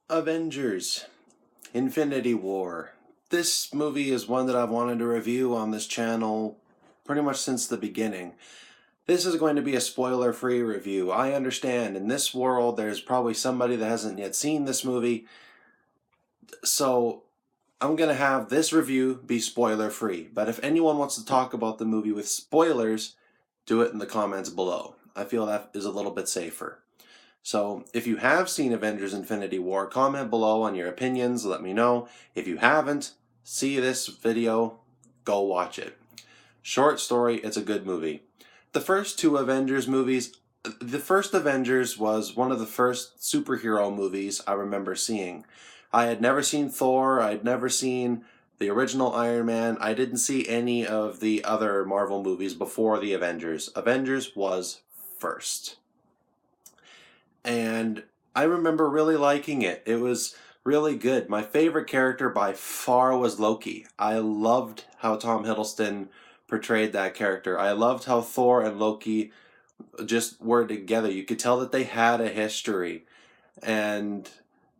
Avengers, Infinity War. This movie is one that I've wanted to review on this channel pretty much since the beginning. This is going to be a spoiler-free review. I understand in this world there's probably somebody that hasn't yet seen this movie, so I'm going to have this review be spoiler-free. But if anyone wants to talk about the movie with spoilers, do it in the comments below. I feel that is a little bit safer. So if you have seen Avengers Infinity War, comment below on your opinions, let me know. If you haven't, see this video, go watch it. Short story, it's a good movie. The first two Avengers movies, the first Avengers was one of the first superhero movies I remember seeing. I had never seen Thor, I had never seen the original Iron Man, I didn't see any of the other Marvel movies before the Avengers. Avengers was first. And I remember really liking it. It was really good. My favorite character by far was Loki. I loved how Tom Hiddleston portrayed that character. I loved how Thor and Loki just were together. You could tell that they had a history. And,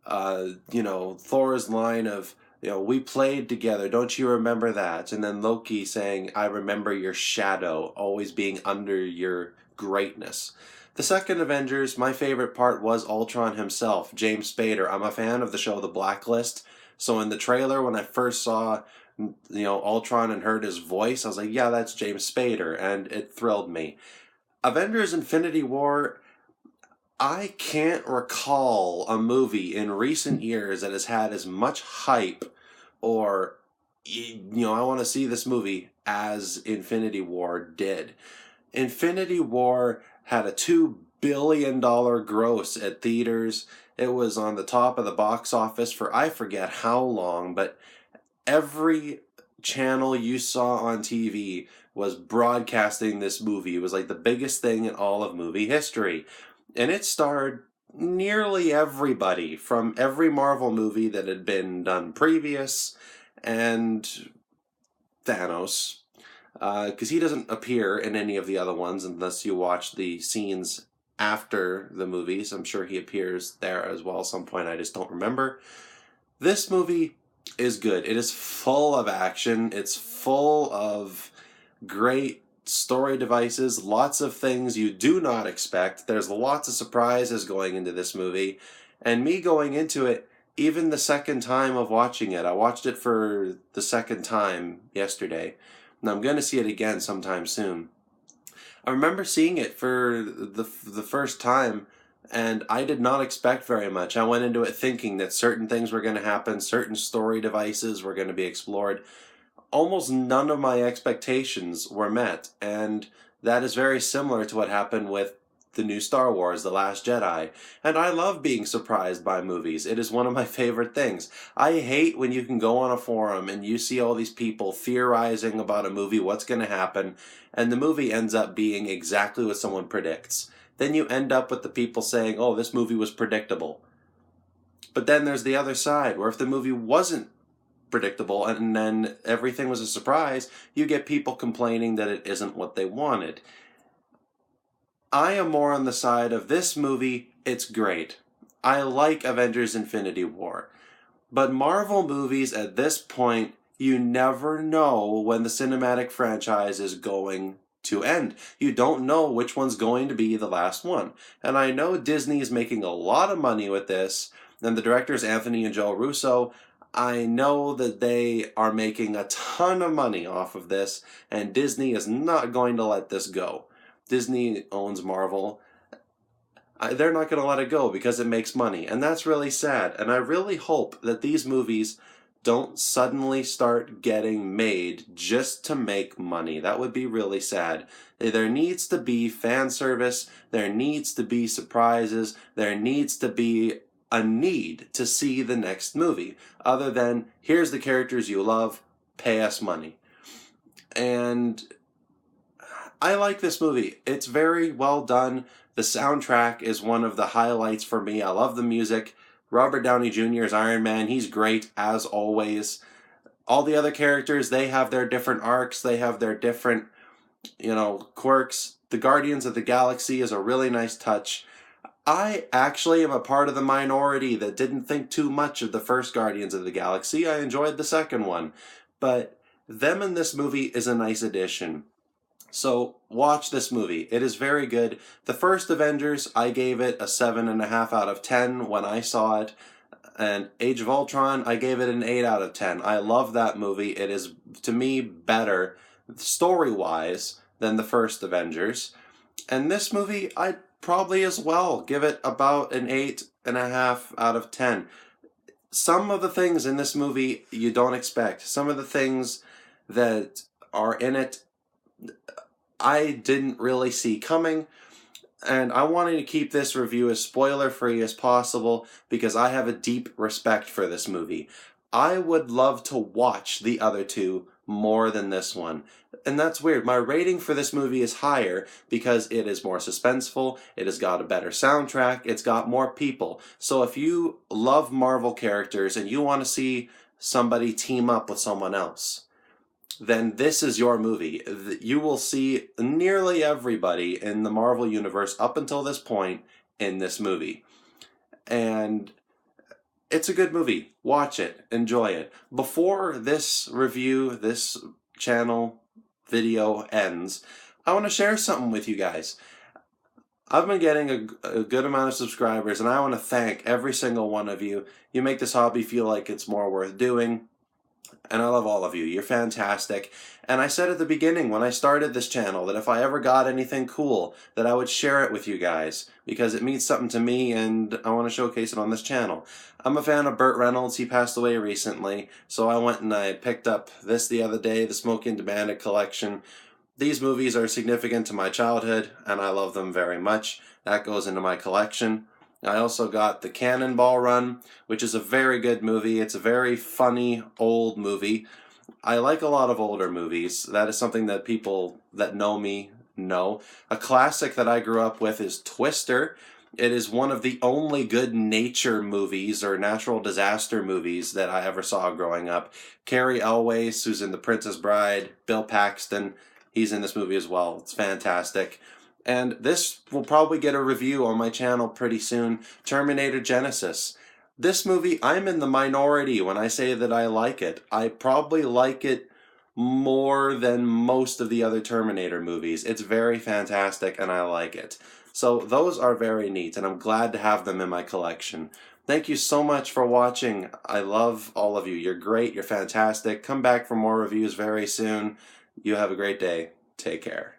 Thor's line of, we played together, don't you remember that? And then Loki saying, I remember your shadow, always being under your greatness. The second Avengers, my favorite part was Ultron himself, James Spader. I'm a fan of the show The Blacklist, so in the trailer when I first saw, Ultron and heard his voice, I was like, yeah, that's James Spader, and it thrilled me. Avengers Infinity War, I can't recall a movie in recent years that has had as much hype or, I want to see this movie as Infinity War did. Infinity War had a $2 billion gross at theaters. It was on the top of the box office for I forget how long, but every channel you saw on TV was broadcasting this movie. It was like the biggest thing in all of movie history. And it starred nearly everybody from every Marvel movie that had been done previous, and Thanos. Because he doesn't appear in any of the other ones unless you watch the scenes after the movies. I'm sure he appears there as well at some point, I just don't remember. This movie is good. It is full of action. It's full of great story devices, lots of things you do not expect. There's lots of surprises going into this movie. And me going into it, even the second time of watching it, I watched it for the second time yesterday. And I'm going to see it again sometime soon. I remember seeing it for the first time, and I did not expect very much. I went into it thinking that certain things were going to happen, certain story devices were going to be explored. Almost none of my expectations were met, and that is very similar to what happened with the new Star Wars, The Last Jedi. And I love being surprised by movies. It is one of my favorite things. I hate when you can go on a forum and you see all these people theorizing about a movie, what's going to happen, and the movie ends up being exactly what someone predicts. Then you end up with the people saying, oh, this movie was predictable. But then there's the other side, where if the movie wasn't predictable and then everything was a surprise, you get people complaining that it isn't what they wanted. I am more on the side of this movie, it's great. I like Avengers Infinity War. But Marvel movies at this point, you never know when the cinematic franchise is going to end. You don't know which one's going to be the last one. And I know Disney is making a lot of money with this, and the directors Anthony and Joe Russo, I know that they are making a ton of money off of this, and Disney is not going to let this go. Disney owns Marvel. They're not going to let it go because it makes money, and that's really sad. And I really hope that these movies don't suddenly start getting made just to make money. That would be really sad. There needs to be fan service, there needs to be surprises, there needs to be a need to see the next movie, other than, here's the characters you love, pay us money. And I like this movie. It's very well done. The soundtrack is one of the highlights for me. I love the music. Robert Downey Jr. is Iron Man. He's great, as always. All the other characters, they have their different arcs. They have their different, quirks. The Guardians of the Galaxy is a really nice touch. I actually am a part of the minority that didn't think too much of the first Guardians of the Galaxy. I enjoyed the second one. But them in this movie is a nice addition. So watch this movie. It is very good. The first Avengers, I gave it a 7.5 out of 10 when I saw it. And Age of Ultron, I gave it an 8 out of 10. I love that movie. It is, to me, better story-wise than the first Avengers. And this movie, I'd probably as well give it about an 8.5 out of 10. Some of the things in this movie you don't expect. Some of the things that are in it I didn't really see coming. And I wanted to keep this review as spoiler-free as possible because I have a deep respect for this movie. I would love to watch the other two more than this one. And that's weird. My rating for this movie is higher because it is more suspenseful, it has got a better soundtrack, it's got more people. So if you love Marvel characters and you want to see somebody team up with someone else, then this is your movie. You will see nearly everybody in the Marvel Universe up until this point in this movie. And it's a good movie. Watch it. Enjoy it. Before this review, this channel video ends, I want to share something with you guys. I've been getting a good amount of subscribers, and I want to thank every single one of you. You make this hobby feel like it's more worth doing. And I love all of you. You're fantastic. And I said at the beginning when I started this channel that if I ever got anything cool, that I would share it with you guys because it means something to me and I want to showcase it on this channel. I'm a fan of Burt Reynolds. He passed away recently, so I went and I picked up this the other day, the Smokey and the Bandit collection. These movies are significant to my childhood and I love them very much. That goes into my collection. I also got The Cannonball Run, which is a very good movie. It's a very funny, old movie. I like a lot of older movies. That is something that people that know me know. A classic that I grew up with is Twister. It is one of the only good nature movies or natural disaster movies that I ever saw growing up. Carrie Elwes, who's in The Princess Bride, Bill Paxton, he's in this movie as well. It's fantastic. And this will probably get a review on my channel pretty soon, Terminator Genisys. This movie, I'm in the minority when I say that I like it. I probably like it more than most of the other Terminator movies. It's very fantastic and I like it. So those are very neat and I'm glad to have them in my collection. Thank you so much for watching. I love all of you. You're great. You're fantastic. Come back for more reviews very soon. You have a great day. Take care.